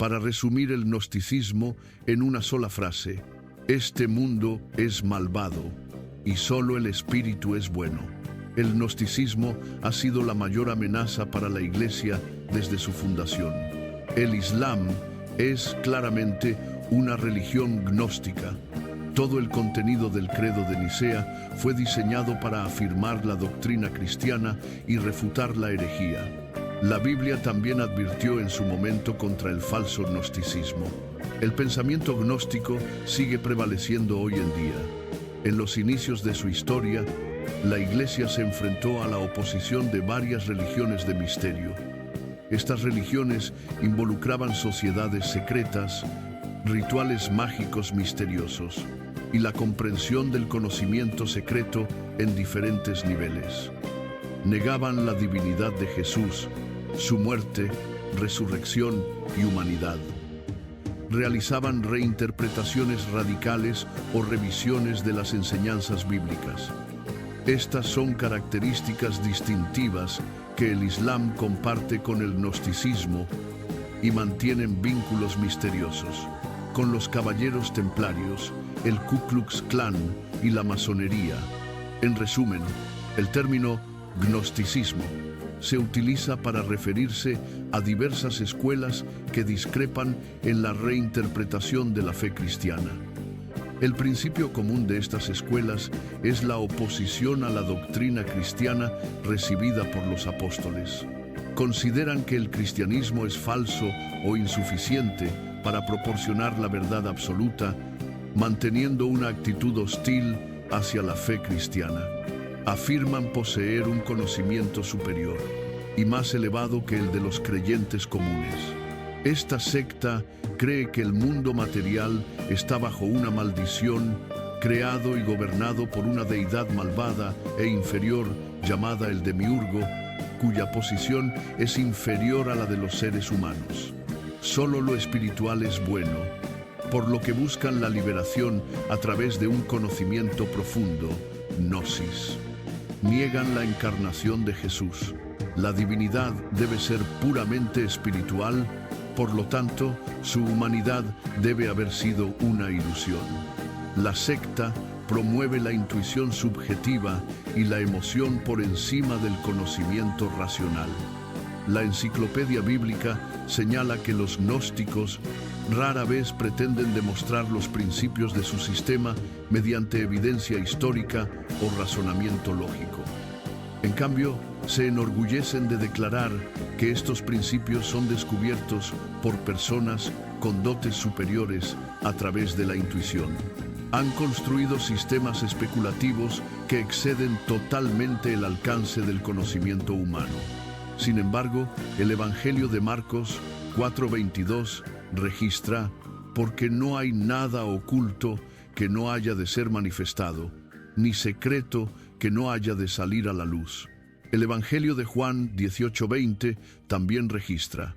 para resumir el gnosticismo en una sola frase: este mundo es malvado y solo el espíritu es bueno. El gnosticismo ha sido la mayor amenaza para la Iglesia desde su fundación. El Islam es claramente una religión gnóstica. Todo el contenido del credo de Nicea fue diseñado para afirmar la doctrina cristiana y refutar la herejía. La Biblia también advirtió en su momento contra el falso gnosticismo. El pensamiento gnóstico sigue prevaleciendo hoy en día. En los inicios de su historia, la Iglesia se enfrentó a la oposición de varias religiones de misterio. Estas religiones involucraban sociedades secretas, rituales mágicos misteriosos y la comprensión del conocimiento secreto en diferentes niveles. Negaban la divinidad de Jesús, su muerte, resurrección y humanidad. Realizaban reinterpretaciones radicales o revisiones de las enseñanzas bíblicas. Estas son características distintivas que el Islam comparte con el gnosticismo y mantienen vínculos misteriosos con los caballeros templarios, el Ku Klux Klan y la masonería. En resumen, el término gnosticismo se utiliza para referirse a diversas escuelas que discrepan en la reinterpretación de la fe cristiana. El principio común de estas escuelas es la oposición a la doctrina cristiana recibida por los apóstoles. Consideran que el cristianismo es falso o insuficiente para proporcionar la verdad absoluta, manteniendo una actitud hostil hacia la fe cristiana. Afirman poseer un conocimiento superior y más elevado que el de los creyentes comunes. Esta secta cree que el mundo material está bajo una maldición, creado y gobernado por una deidad malvada e inferior llamada el Demiurgo, cuya posición es inferior a la de los seres humanos. Solo lo espiritual es bueno, por lo que buscan la liberación a través de un conocimiento profundo, gnosis. Niegan la encarnación de Jesús. La divinidad debe ser puramente espiritual, por lo tanto, su humanidad debe haber sido una ilusión. La secta promueve la intuición subjetiva y la emoción por encima del conocimiento racional. La enciclopedia bíblica señala que los gnósticos rara vez pretenden demostrar los principios de su sistema mediante evidencia histórica o razonamiento lógico. En cambio, se enorgullecen de declarar que estos principios son descubiertos por personas con dotes superiores a través de la intuición. Han construido sistemas especulativos que exceden totalmente el alcance del conocimiento humano. Sin embargo, el Evangelio de Marcos 4:22 registra: porque no hay nada oculto que no haya de ser manifestado, ni secreto que no haya de salir a la luz. El Evangelio de Juan 18:20 también registra: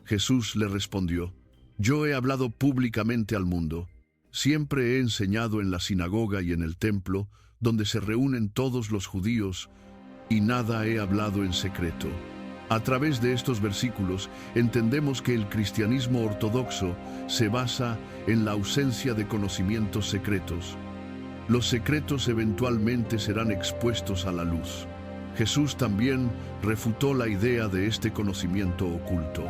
Jesús le respondió: yo he hablado públicamente al mundo. Siempre he enseñado en la sinagoga y en el templo, donde se reúnen todos los judíos, y nada he hablado en secreto. A través de estos versículos entendemos que el cristianismo ortodoxo se basa en la ausencia de conocimientos secretos. Los secretos eventualmente serán expuestos a la luz. Jesús también refutó la idea de este conocimiento oculto.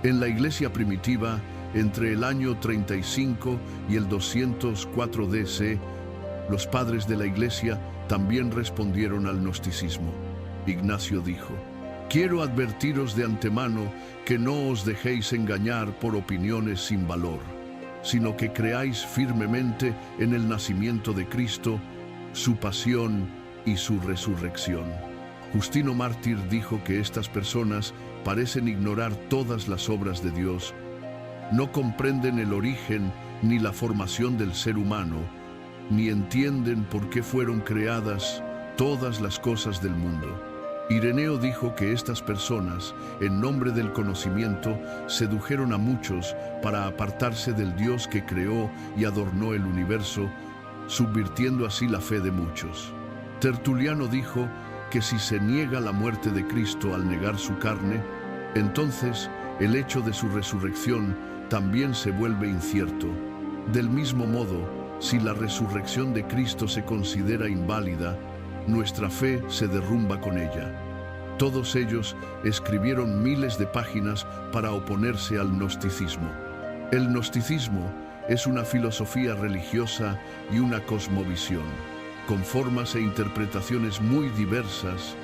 En la iglesia primitiva, entre el año 35 y el 204 DC, los padres de la iglesia también respondieron al gnosticismo. Ignacio dijo: quiero advertiros de antemano que no os dejéis engañar por opiniones sin valor, sino que creáis firmemente en el nacimiento de Cristo, su pasión y su resurrección. Justino Mártir dijo que estas personas parecen ignorar todas las obras de Dios, no comprenden el origen ni la formación del ser humano, ni entienden por qué fueron creadas todas las cosas del mundo. Ireneo dijo que estas personas, en nombre del conocimiento, sedujeron a muchos para apartarse del Dios que creó y adornó el universo, subvirtiendo así la fe de muchos. Tertuliano dijo que si se niega la muerte de Cristo al negar su carne, entonces el hecho de su resurrección también se vuelve incierto. Del mismo modo, si la resurrección de Cristo se considera inválida, nuestra fe se derrumba con ella. Todos ellos escribieron miles de páginas para oponerse al gnosticismo. El gnosticismo es una filosofía religiosa y una cosmovisión, con formas e interpretaciones muy diversas,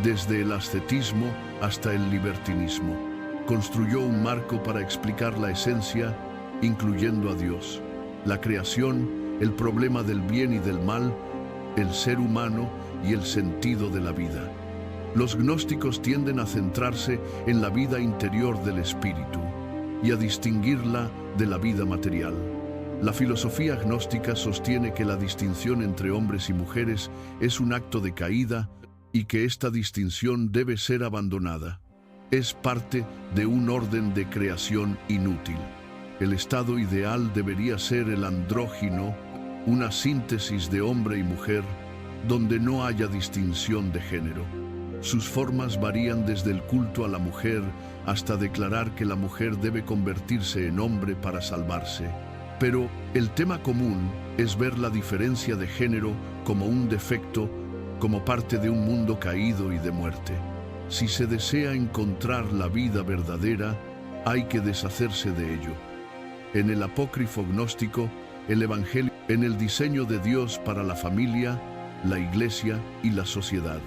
desde el ascetismo hasta el libertinismo. Construyó un marco para explicar la esencia, incluyendo a Dios, la creación, el problema del bien y del mal, el ser humano y el sentido de la vida. Los gnósticos tienden a centrarse en la vida interior del espíritu y a distinguirla de la vida material. La filosofía gnóstica sostiene que la distinción entre hombres y mujeres es un acto de caída y que esta distinción debe ser abandonada. Es parte de un orden de creación inútil. El estado ideal debería ser el andrógino, una síntesis de hombre y mujer, donde no haya distinción de género. Sus formas varían desde el culto a la mujer hasta declarar que la mujer debe convertirse en hombre para salvarse. Pero el tema común es ver la diferencia de género como un defecto, como parte de un mundo caído y de muerte. Si se desea encontrar la vida verdadera, hay que deshacerse de ello. En el apócrifo gnóstico, el Evangelio, en el diseño de Dios para la familia, la iglesia y la sociedad.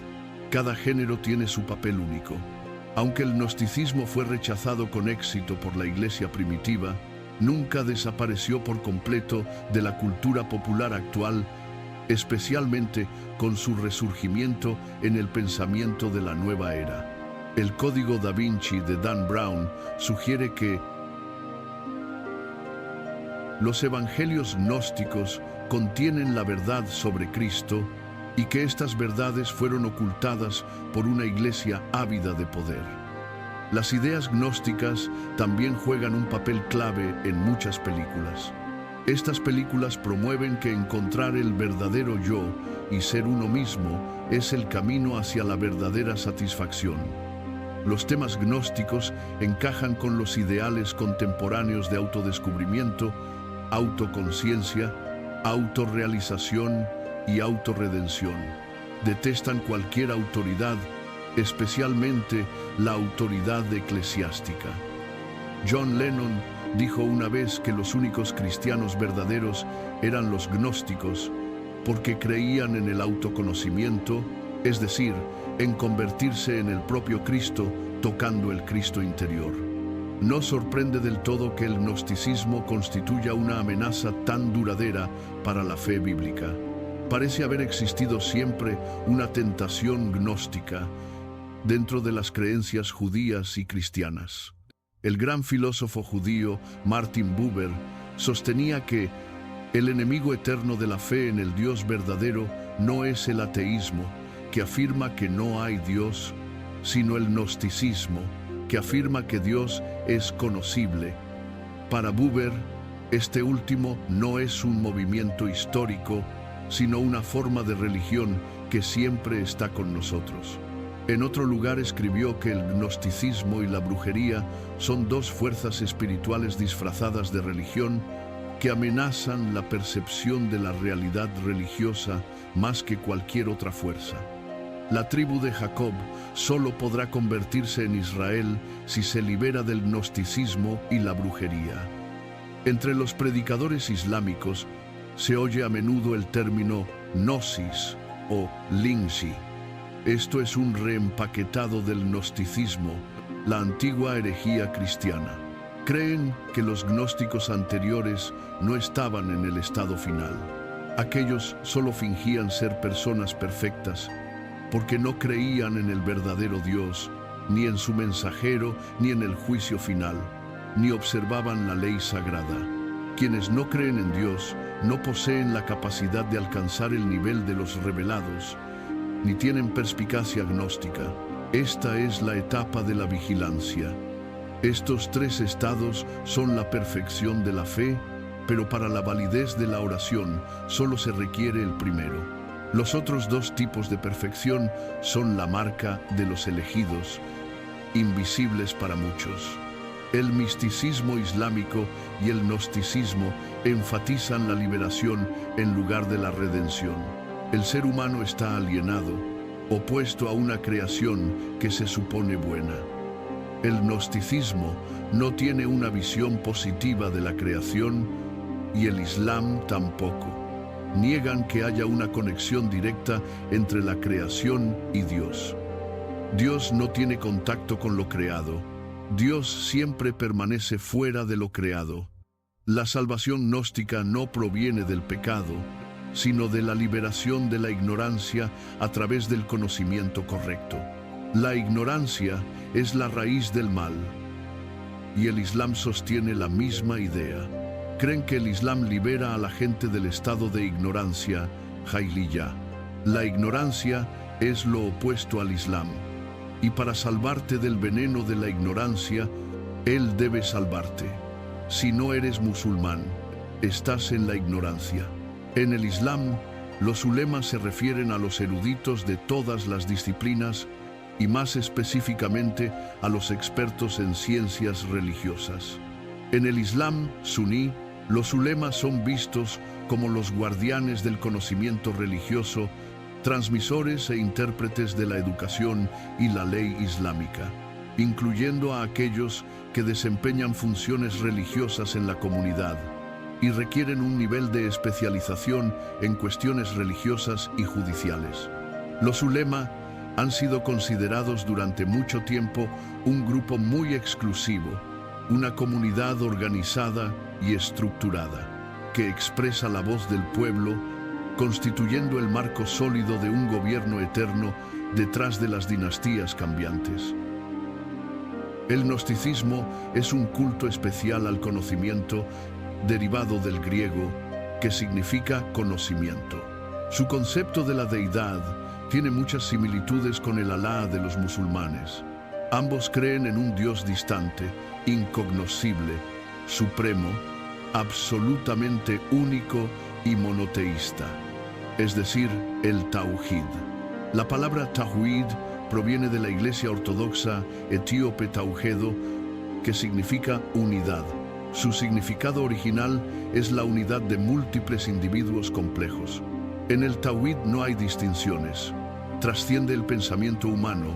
Cada género tiene su papel único. Aunque el gnosticismo fue rechazado con éxito por la iglesia primitiva, nunca desapareció por completo de la cultura popular actual, especialmente con su resurgimiento en el pensamiento de la nueva era. El Código Da Vinci de Dan Brown sugiere que los evangelios gnósticos contienen la verdad sobre Cristo y que estas verdades fueron ocultadas por una iglesia ávida de poder. Las ideas gnósticas también juegan un papel clave en muchas películas. Estas películas promueven que encontrar el verdadero yo y ser uno mismo es el camino hacia la verdadera satisfacción. Los temas gnósticos encajan con los ideales contemporáneos de autodescubrimiento, autoconciencia, autorrealización y autorredención. Detestan cualquier autoridad, especialmente la autoridad eclesiástica. John Lennon dijo una vez que los únicos cristianos verdaderos eran los gnósticos, porque creían en el autoconocimiento, es decir, en convertirse en el propio Cristo, tocando el Cristo interior. No sorprende del todo que el gnosticismo constituya una amenaza tan duradera para la fe bíblica. Parece haber existido siempre una tentación gnóstica dentro de las creencias judías y cristianas. El gran filósofo judío Martin Buber sostenía que el enemigo eterno de la fe en el Dios verdadero no es el ateísmo, que afirma que no hay Dios, sino el gnosticismo, que afirma que Dios es conocible. Para Buber, este último no es un movimiento histórico, sino una forma de religión que siempre está con nosotros. En otro lugar escribió que el gnosticismo y la brujería son dos fuerzas espirituales disfrazadas de religión que amenazan la percepción de la realidad religiosa más que cualquier otra fuerza. La tribu de Jacob solo podrá convertirse en Israel si se libera del gnosticismo y la brujería. Entre los predicadores islámicos se oye a menudo el término gnosis o linsi. Esto es un reempaquetado del gnosticismo, la antigua herejía cristiana. Creen que los gnósticos anteriores no estaban en el estado final. Aquellos solo fingían ser personas perfectas, porque no creían en el verdadero Dios, ni en su mensajero, ni en el juicio final, ni observaban la ley sagrada. Quienes no creen en Dios no poseen la capacidad de alcanzar el nivel de los revelados, ni tienen perspicacia gnóstica. Esta es la etapa de la vigilancia. Estos tres estados son la perfección de la fe, pero para la validez de la oración solo se requiere el primero. Los otros dos tipos de perfección son la marca de los elegidos, invisibles para muchos. El misticismo islámico y el gnosticismo enfatizan la liberación en lugar de la redención. El ser humano está alienado, opuesto a una creación que se supone buena. El gnosticismo no tiene una visión positiva de la creación y el Islam tampoco. Niegan que haya una conexión directa entre la creación y Dios. Dios no tiene contacto con lo creado. Dios siempre permanece fuera de lo creado. La salvación gnóstica no proviene del pecado, sino de la liberación de la ignorancia a través del conocimiento correcto. La ignorancia es la raíz del mal, y el Islam sostiene la misma idea. Creen que el Islam libera a la gente del estado de ignorancia, jahiliya. La ignorancia es lo opuesto al Islam. Y para salvarte del veneno de la ignorancia, Él debe salvarte. Si no eres musulmán, estás en la ignorancia. En el Islam, los ulemas se refieren a los eruditos de todas las disciplinas y más específicamente a los expertos en ciencias religiosas. En el Islam suní, los ulemas son vistos como los guardianes del conocimiento religioso, transmisores e intérpretes de la educación y la ley islámica, incluyendo a aquellos que desempeñan funciones religiosas en la comunidad y requieren un nivel de especialización en cuestiones religiosas y judiciales. Los ulema han sido considerados durante mucho tiempo un grupo muy exclusivo, una comunidad organizada y estructurada, que expresa la voz del pueblo, constituyendo el marco sólido de un gobierno eterno detrás de las dinastías cambiantes. El gnosticismo es un culto especial al conocimiento, derivado del griego, que significa conocimiento. Su concepto de la deidad tiene muchas similitudes con el Alá de los musulmanes. Ambos creen en un Dios distante, incognoscible, supremo, absolutamente único y monoteísta, es decir, el Tawhid. La palabra Tawhid proviene de la Iglesia Ortodoxa etíope Tauhedo, que significa unidad. Su significado original es la unidad de múltiples individuos complejos. En el Tawhid no hay distinciones. Trasciende el pensamiento humano.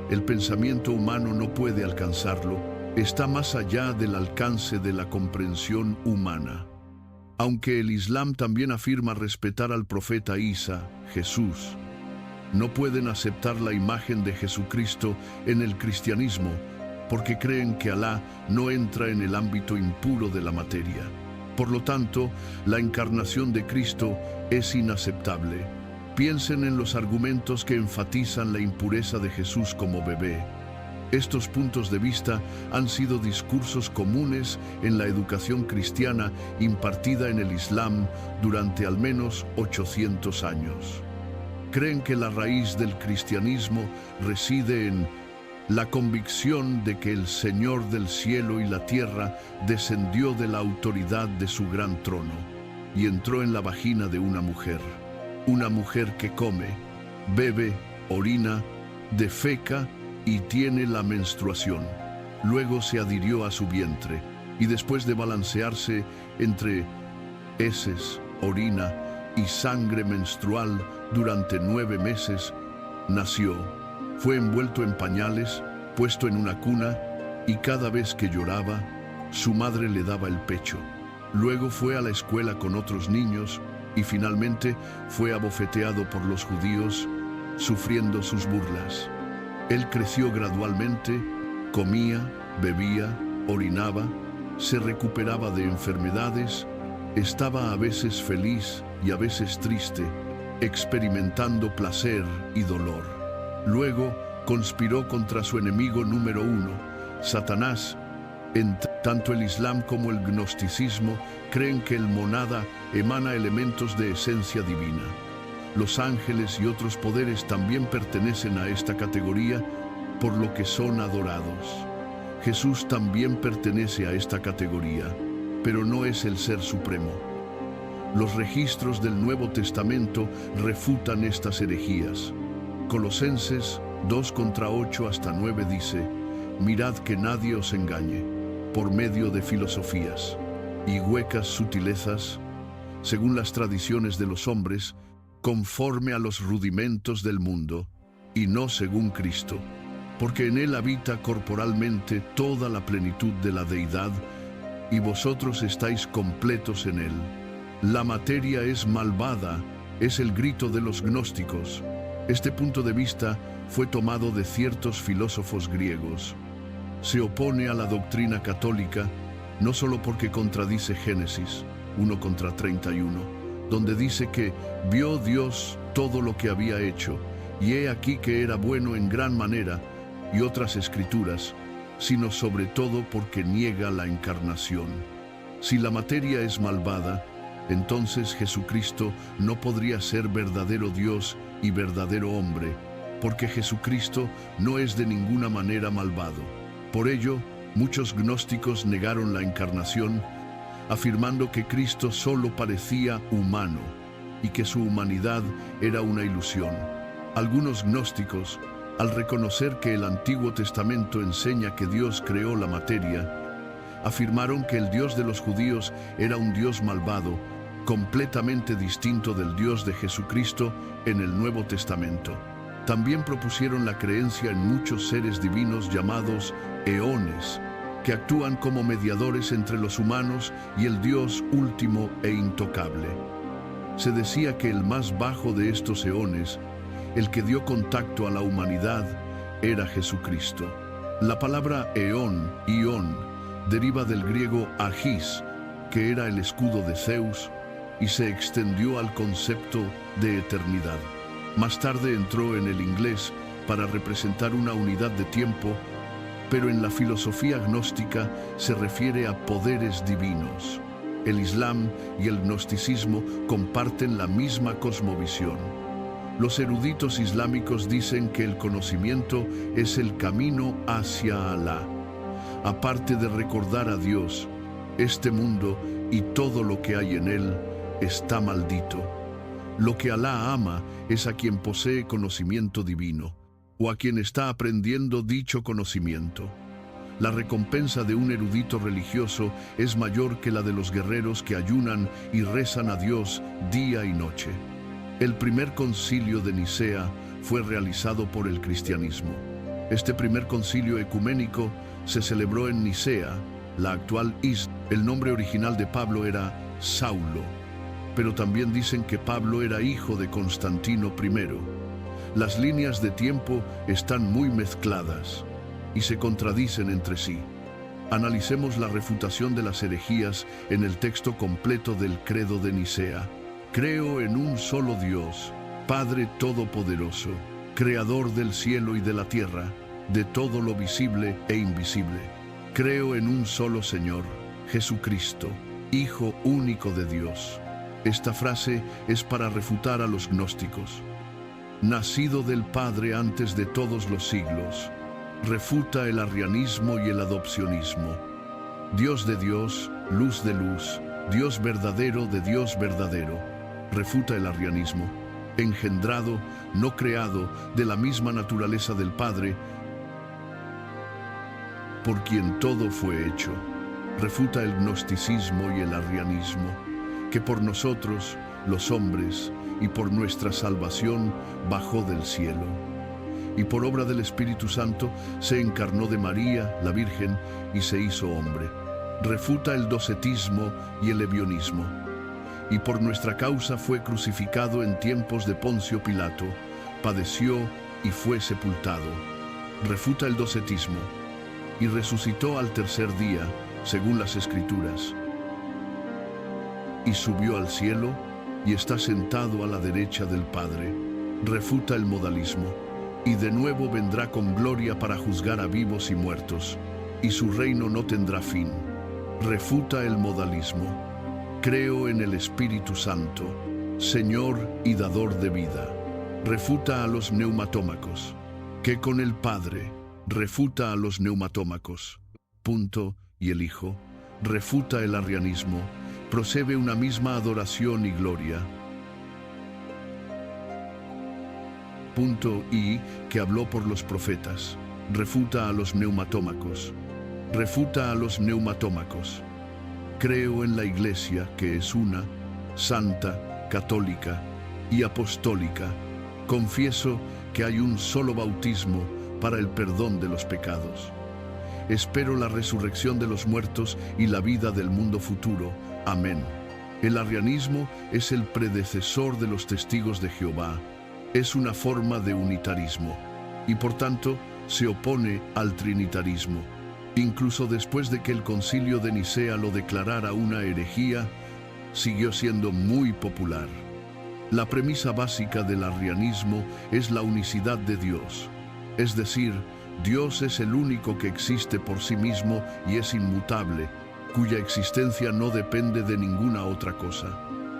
El pensamiento humano no puede alcanzarlo. Está más allá del alcance de la comprensión humana. Aunque el Islam también afirma respetar al profeta Isa, Jesús, no pueden aceptar la imagen de Jesucristo en el cristianismo porque creen que Alá no entra en el ámbito impuro de la materia. Por lo tanto, la encarnación de Cristo es inaceptable. Piensen en los argumentos que enfatizan la impureza de Jesús como bebé. Estos puntos de vista han sido discursos comunes en la educación cristiana impartida en el Islam durante al menos 800 años. Creen que la raíz del cristianismo reside en la convicción de que el Señor del cielo y la tierra descendió de la autoridad de su gran trono y entró en la vagina de una mujer que come, bebe, orina, defeca y tiene la menstruación. Luego se adhirió a su vientre y después de balancearse entre heces, orina y sangre menstrual durante 9 meses, nació. Fue envuelto en pañales, puesto en una cuna y cada vez que lloraba, su madre le daba el pecho. Luego fue a la escuela con otros niños y finalmente fue abofeteado por los judíos, sufriendo sus burlas. Él creció gradualmente, comía, bebía, orinaba, se recuperaba de enfermedades, estaba a veces feliz y a veces triste, experimentando placer y dolor. Luego conspiró contra su enemigo número 1, Satanás. Tanto el Islam como el gnosticismo creen que el monada emana elementos de esencia divina. Los ángeles y otros poderes también pertenecen a esta categoría, por lo que son adorados. Jesús también pertenece a esta categoría, pero no es el Ser Supremo. Los registros del Nuevo Testamento refutan estas herejías. Colosenses 2:8-9 dice: mirad que nadie os engañe. por medio de filosofías y huecas sutilezas, según las tradiciones de los hombres, conforme a los rudimentos del mundo, y no según Cristo, porque en él habita corporalmente toda la plenitud de la deidad, y vosotros estáis completos en él. La materia es malvada, es el grito de los gnósticos. Este punto de vista fue tomado de ciertos filósofos griegos. Se opone a la doctrina católica, no solo porque contradice Génesis 1:31, donde dice que vio Dios todo lo que había hecho, y he aquí que era bueno en gran manera, y otras escrituras, sino sobre todo porque niega la encarnación. Si la materia es malvada, entonces Jesucristo no podría ser verdadero Dios y verdadero hombre, porque Jesucristo no es de ninguna manera malvado. Por ello, muchos gnósticos negaron la encarnación, afirmando que Cristo solo parecía humano y que su humanidad era una ilusión. Algunos gnósticos, al reconocer que el Antiguo Testamento enseña que Dios creó la materia, afirmaron que el Dios de los judíos era un Dios malvado, completamente distinto del Dios de Jesucristo en el Nuevo Testamento. También propusieron la creencia en muchos seres divinos llamados eones, que actúan como mediadores entre los humanos y el Dios último e intocable. Se decía que el más bajo de estos eones, el que dio contacto a la humanidad, era Jesucristo. La palabra eón, ión, deriva del griego agis, que era el escudo de Zeus, y se extendió al concepto de eternidad. Más tarde entró en el inglés para representar una unidad de tiempo, pero en la filosofía gnóstica se refiere a poderes divinos. El Islam y el gnosticismo comparten la misma cosmovisión. Los eruditos islámicos dicen que el conocimiento es el camino hacia Alá. Aparte de recordar a Dios, este mundo y todo lo que hay en él está maldito. Lo que Alá ama es a quien posee conocimiento divino, o a quien está aprendiendo dicho conocimiento. La recompensa de un erudito religioso es mayor que la de los guerreros que ayunan y rezan a Dios día y noche. El primer concilio de Nicea fue realizado por el cristianismo. Este primer concilio ecuménico se celebró en Nicea, la actual Isla. El nombre original de Pablo era Saulo, pero también dicen que Pablo era hijo de Constantino I. Las líneas de tiempo están muy mezcladas y se contradicen entre sí. Analicemos la refutación de las herejías en el texto completo del Credo de Nicea. Creo en un solo Dios, Padre Todopoderoso, Creador del cielo y de la tierra, de todo lo visible e invisible. Creo en un solo Señor, Jesucristo, Hijo único de Dios. Esta frase es para refutar a los gnósticos. Nacido del Padre antes de todos los siglos, refuta el arrianismo y el adopcionismo. Dios de Dios, luz de luz, Dios verdadero de Dios verdadero. Refuta el arrianismo. Engendrado, no creado, de la misma naturaleza del Padre, por quien todo fue hecho. Refuta el gnosticismo y el arrianismo, que por nosotros, los hombres, y por nuestra salvación, bajó del cielo. Y por obra del Espíritu Santo, se encarnó de María, la Virgen, y se hizo hombre. Refuta el docetismo y el ebionismo. Y por nuestra causa fue crucificado en tiempos de Poncio Pilato, padeció y fue sepultado. Refuta el docetismo. Y resucitó al tercer día, según las Escrituras. Y subió al cielo, y está sentado a la derecha del Padre. Refuta el modalismo. Y de nuevo vendrá con gloria para juzgar a vivos y muertos, y su reino no tendrá fin. Refuta el modalismo. Creo en el Espíritu Santo, Señor y dador de vida. Refuta a los neumatómacos, que con el Padre refuta a los neumatómacos. Punto. Y el Hijo refuta el arrianismo, procede una misma adoración y gloria. Punto. Y que habló por los profetas, refuta a los neumatómacos. Refuta a los neumatómacos. Creo en la Iglesia, que es una, santa, católica y apostólica. Confieso que hay un solo bautismo para el perdón de los pecados. Espero la resurrección de los muertos y la vida del mundo futuro. Amén. El arrianismo es el predecesor de los testigos de Jehová. Es una forma de unitarismo y por tanto se opone al trinitarismo. Incluso después de que el Concilio de Nicea lo declarara una herejía, siguió siendo muy popular. La premisa básica del arrianismo es la unicidad de Dios. Es decir, Dios es el único que existe por sí mismo y es inmutable, cuya existencia no depende de ninguna otra cosa.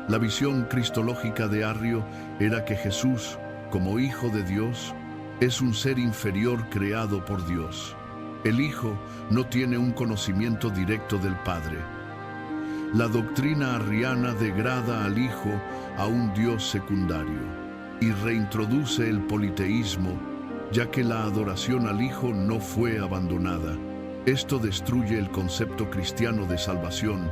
La visión cristológica de Arrio era que Jesús, como Hijo de Dios, es un ser inferior creado por Dios. El Hijo no tiene un conocimiento directo del Padre. La doctrina arriana degrada al Hijo a un Dios secundario y reintroduce el politeísmo, ya que la adoración al Hijo no fue abandonada. Esto destruye el concepto cristiano de salvación,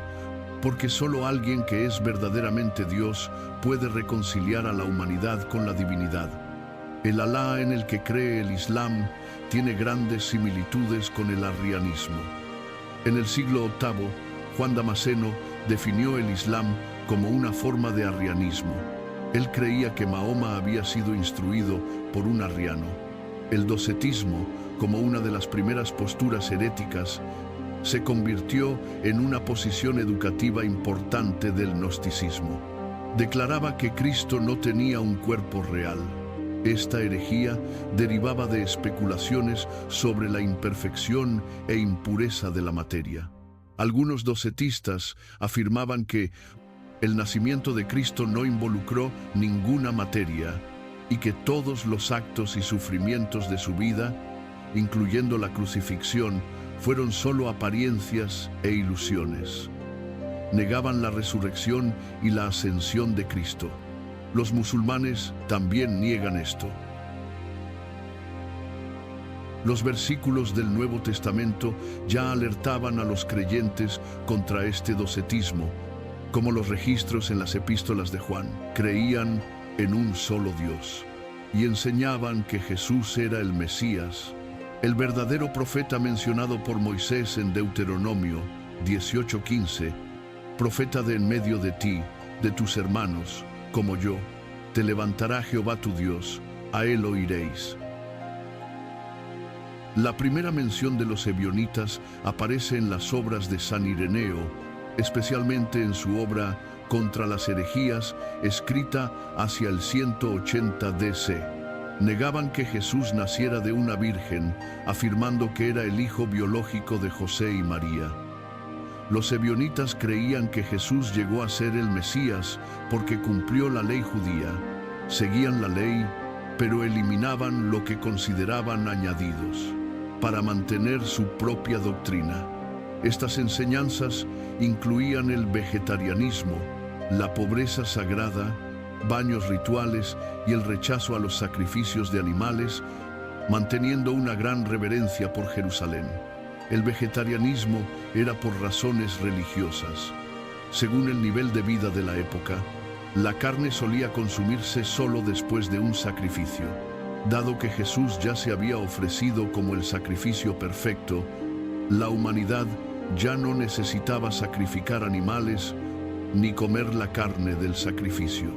porque solo alguien que es verdaderamente Dios puede reconciliar a la humanidad con la divinidad. El Alá en el que cree el Islam tiene grandes similitudes con el arrianismo. En el siglo VIII, Juan Damasceno definió el Islam como una forma de arrianismo. Él creía que Mahoma había sido instruido por un arriano. El docetismo, como una de las primeras posturas heréticas, se convirtió en una posición educativa importante del gnosticismo. Declaraba que Cristo no tenía un cuerpo real. Esta herejía derivaba de especulaciones sobre la imperfección e impureza de la materia. Algunos docetistas afirmaban que el nacimiento de Cristo no involucró ninguna materia y que todos los actos y sufrimientos de su vida, incluyendo la crucifixión, fueron solo apariencias e ilusiones. Negaban la resurrección y la ascensión de Cristo. Los musulmanes también niegan esto. Los versículos del Nuevo Testamento ya alertaban a los creyentes contra este docetismo, como los registros en las epístolas de Juan. Creían en un solo Dios y enseñaban que Jesús era el Mesías, el verdadero profeta mencionado por Moisés en Deuteronomio 18:15, profeta de en medio de ti, de tus hermanos, como yo, te levantará Jehová tu Dios, a él oiréis. La primera mención de los ebionitas aparece en las obras de San Ireneo, especialmente en su obra Contra las herejías, escrita hacia el 180 DC. Negaban que Jesús naciera de una virgen, afirmando que era el hijo biológico de José y María. Los ebionitas creían que Jesús llegó a ser el Mesías porque cumplió la ley judía. Seguían la ley, pero eliminaban lo que consideraban añadidos, para mantener su propia doctrina. Estas enseñanzas incluían el vegetarianismo, la pobreza sagrada, baños rituales y el rechazo a los sacrificios de animales, manteniendo una gran reverencia por Jerusalén. El vegetarianismo era por razones religiosas. Según el nivel de vida de la época, la carne solía consumirse solo después de un sacrificio. Dado que Jesús ya se había ofrecido como el sacrificio perfecto, la humanidad ya no necesitaba sacrificar animales ni comer la carne del sacrificio.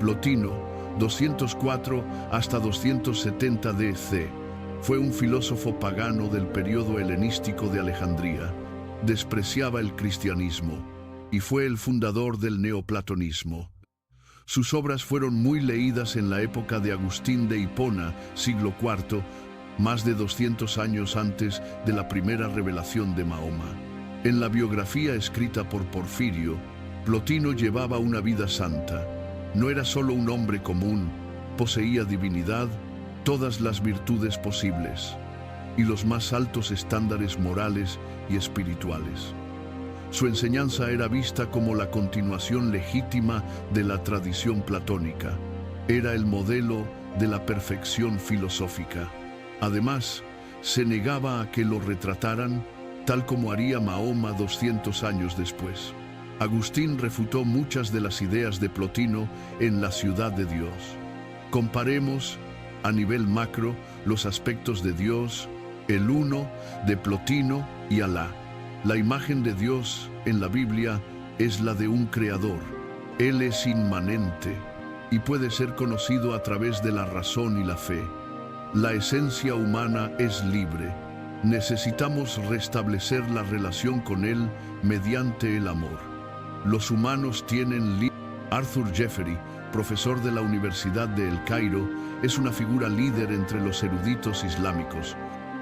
Plotino, 204 hasta 270 DC, fue un filósofo pagano del periodo helenístico de Alejandría. Despreciaba el cristianismo y fue el fundador del neoplatonismo. Sus obras fueron muy leídas en la época de Agustín de Hipona, siglo IV, más de 200 años antes de la primera revelación de Mahoma. En la biografía escrita por Porfirio, Plotino llevaba una vida santa. No era solo un hombre común, poseía divinidad, todas las virtudes posibles y los más altos estándares morales y espirituales. Su enseñanza era vista como la continuación legítima de la tradición platónica. Era el modelo de la perfección filosófica. Además, se negaba a que lo retrataran tal como haría Mahoma 200 años después. Agustín refutó muchas de las ideas de Plotino en La ciudad de Dios. Comparemos, a nivel macro, los aspectos de Dios, el uno, de Plotino y Alá. La imagen de Dios en la Biblia es la de un creador. Él es inmanente y puede ser conocido a través de la razón y la fe. La esencia humana es libre. Necesitamos restablecer la relación con Él mediante el amor. Los humanos tienen Arthur Jeffery, profesor de la Universidad de El Cairo, es una figura líder entre los eruditos islámicos.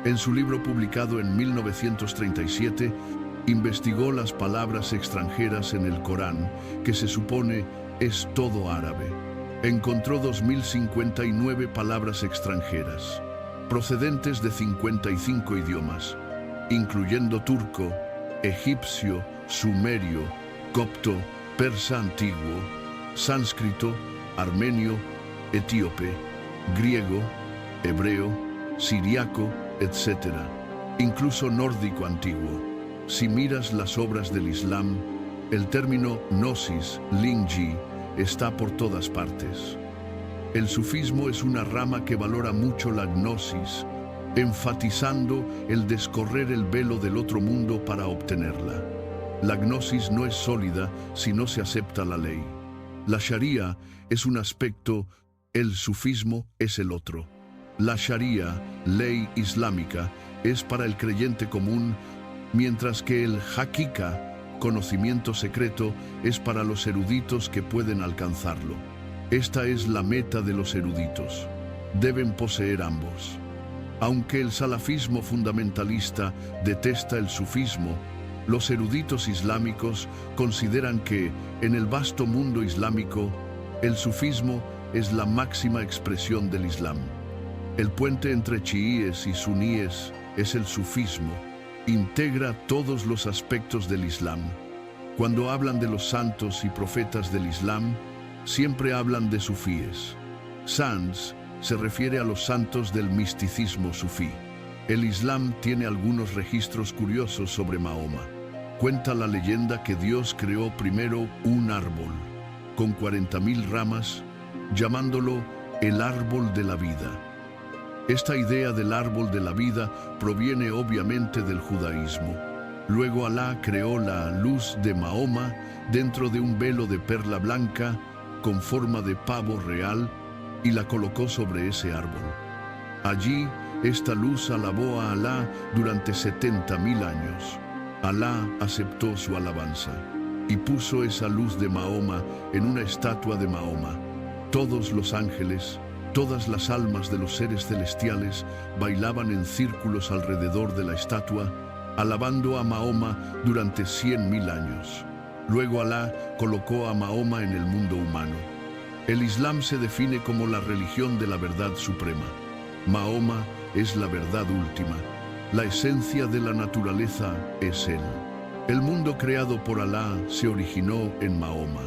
En su libro publicado en 1937, investigó las palabras extranjeras en el Corán, que se supone es todo árabe. Encontró 2059 palabras extranjeras, procedentes de 55 idiomas, incluyendo turco, egipcio, sumerio, copto, persa antiguo, sánscrito, armenio, etíope, griego, hebreo, siriaco, etc., incluso nórdico antiguo. Si miras las obras del Islam, el término gnosis, lingyi, está por todas partes. El sufismo es una rama que valora mucho la gnosis, enfatizando el descorrer el velo del otro mundo para obtenerla. La gnosis no es sólida si no se acepta la ley. La sharia es un aspecto, el sufismo es el otro. La sharia, ley islámica, es para el creyente común, mientras que el hakika, conocimiento secreto, es para los eruditos que pueden alcanzarlo. Esta es la meta de los eruditos. Deben poseer ambos. Aunque el salafismo fundamentalista detesta el sufismo, los eruditos islámicos consideran que, en el vasto mundo islámico, el sufismo es la máxima expresión del Islam. El puente entre chiíes y suníes es el sufismo. Integra todos los aspectos del Islam. Cuando hablan de los santos y profetas del Islam, siempre hablan de sufíes. Sanz se refiere a los santos del misticismo sufí. El Islam tiene algunos registros curiosos sobre Mahoma. Cuenta la leyenda que Dios creó primero un árbol, con 40.000 ramas, llamándolo el árbol de la vida. Esta idea del árbol de la vida proviene obviamente del judaísmo. Luego Alá creó la luz de Mahoma dentro de un velo de perla blanca con forma de pavo real y la colocó sobre ese árbol. Allí, esta luz alabó a Alá durante 70.000 años. Alá aceptó su alabanza y puso esa luz de Mahoma en una estatua de Mahoma. Todos los ángeles, todas las almas de los seres celestiales bailaban en círculos alrededor de la estatua, alabando a Mahoma durante 100.000 años. Luego Alá colocó a Mahoma en el mundo humano. El Islam se define como la religión de la verdad suprema. Mahoma es la verdad última. La esencia de la naturaleza es Él. El mundo creado por Alá se originó en Mahoma.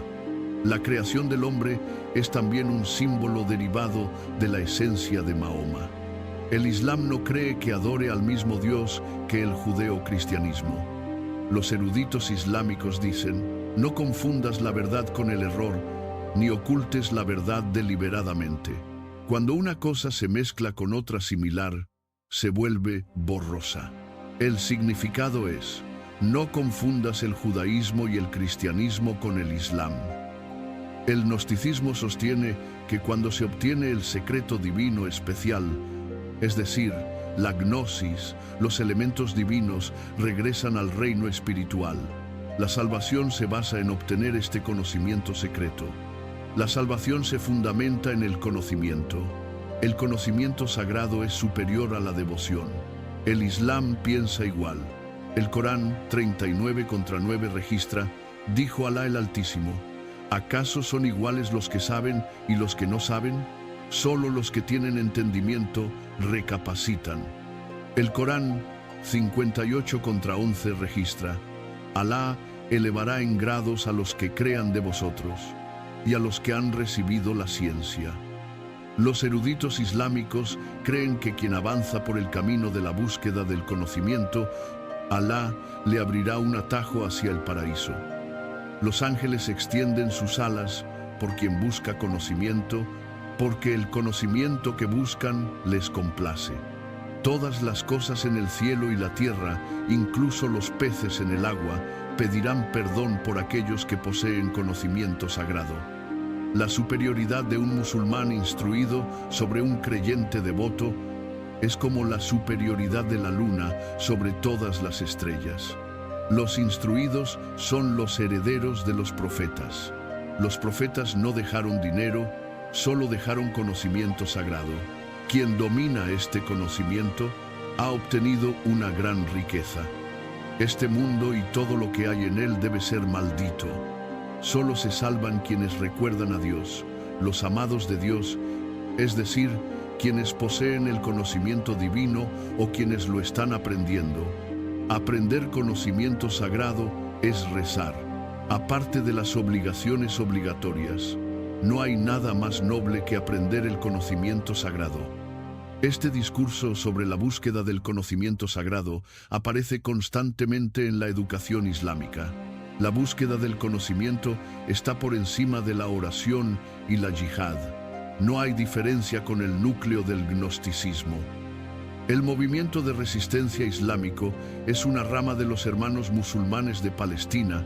La creación del hombre es también un símbolo derivado de la esencia de Mahoma. El Islam no cree que adore al mismo Dios que el judeo-cristianismo. Los eruditos islámicos dicen, no confundas la verdad con el error, ni ocultes la verdad deliberadamente. Cuando una cosa se mezcla con otra similar, se vuelve borrosa. El significado es, no confundas el judaísmo y el cristianismo con el Islam. El gnosticismo sostiene que cuando se obtiene el secreto divino especial, es decir, la gnosis, los elementos divinos regresan al reino espiritual. La salvación se basa en obtener este conocimiento secreto. La salvación se fundamenta en el conocimiento. El conocimiento sagrado es superior a la devoción. El Islam piensa igual. El Corán 39:9 registra, dijo Alá el Altísimo, ¿acaso son iguales los que saben y los que no saben? Solo los que tienen entendimiento recapacitan. El Corán 58:11 registra, Alá elevará en grados a los que crean de vosotros y a los que han recibido la ciencia. Los eruditos islámicos creen que quien avanza por el camino de la búsqueda del conocimiento Alá le abrirá un atajo hacia el paraíso. Los ángeles extienden sus alas por quien busca conocimiento, porque el conocimiento que buscan les complace. Todas las cosas en el cielo y la tierra, incluso los peces en el agua, pedirán perdón por aquellos que poseen conocimiento sagrado. La superioridad de un musulmán instruido sobre un creyente devoto es como la superioridad de la luna sobre todas las estrellas. Los instruidos son los herederos de los profetas. Los profetas no dejaron dinero, solo dejaron conocimiento sagrado. Quien domina este conocimiento ha obtenido una gran riqueza. Este mundo y todo lo que hay en él debe ser maldito. Solo se salvan quienes recuerdan a Dios, los amados de Dios, es decir, quienes poseen el conocimiento divino o quienes lo están aprendiendo. Aprender conocimiento sagrado es rezar. Aparte de las obligaciones obligatorias, no hay nada más noble que aprender el conocimiento sagrado. Este discurso sobre la búsqueda del conocimiento sagrado aparece constantemente en la educación islámica. La búsqueda del conocimiento está por encima de la oración y la yihad. No hay diferencia con el núcleo del gnosticismo. El movimiento de resistencia islámico es una rama de los hermanos musulmanes de Palestina,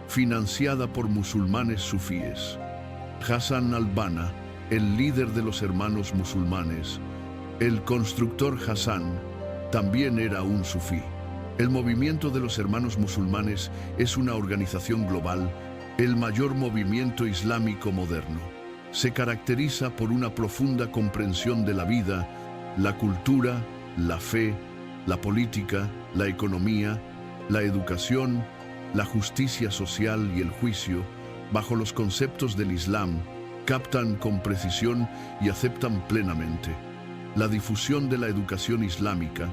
financiada por musulmanes sufíes. Hassan al-Banna, el líder de los hermanos musulmanes, el constructor Hassan, también era un sufí. El movimiento de los hermanos musulmanes es una organización global, el mayor movimiento islámico moderno. Se caracteriza por una profunda comprensión de la vida, la cultura, la fe, la política, la economía, la educación, la justicia social y el juicio, bajo los conceptos del Islam, captan con precisión y aceptan plenamente la difusión de la educación islámica,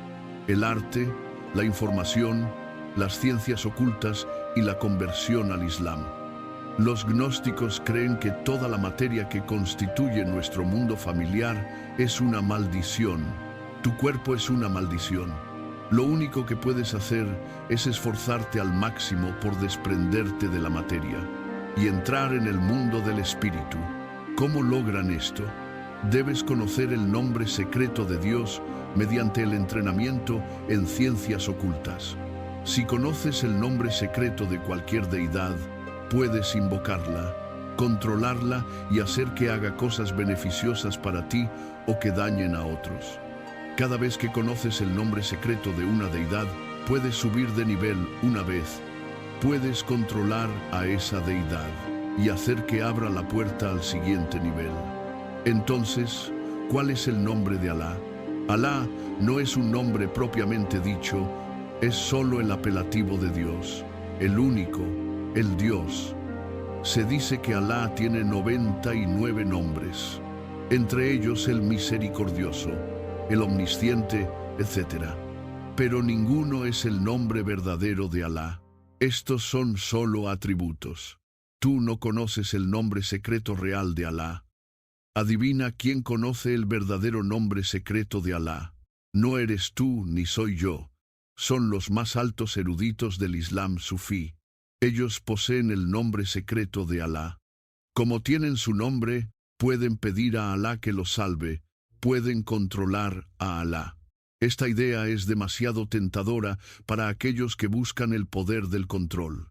el arte, la información, las ciencias ocultas y la conversión al Islam. Los gnósticos creen que toda la materia que constituye nuestro mundo familiar es una maldición. Tu cuerpo es una maldición. Lo único que puedes hacer es esforzarte al máximo por desprenderte de la materia y entrar en el mundo del espíritu. ¿Cómo logran esto? Debes conocer el nombre secreto de Dios mediante el entrenamiento en ciencias ocultas. Si conoces el nombre secreto de cualquier deidad, puedes invocarla, controlarla y hacer que haga cosas beneficiosas para ti o que dañen a otros. Cada vez que conoces el nombre secreto de una deidad, puedes subir de nivel una vez. Puedes controlar a esa deidad y hacer que abra la puerta al siguiente nivel. Entonces, ¿cuál es el nombre de Alá? Alá no es un nombre propiamente dicho, es solo el apelativo de Dios, el único, el Dios. Se dice que Alá tiene 99 nombres, entre ellos el misericordioso, el omnisciente, etc. Pero ninguno es el nombre verdadero de Alá. Estos son solo atributos. Tú no conoces el nombre secreto real de Alá. Adivina quién conoce el verdadero nombre secreto de Alá. No eres tú ni soy yo. Son los más altos eruditos del Islam sufí. Ellos poseen el nombre secreto de Alá. Como tienen su nombre, pueden pedir a Alá que los salve, pueden controlar a Alá. Esta idea es demasiado tentadora para aquellos que buscan el poder del control.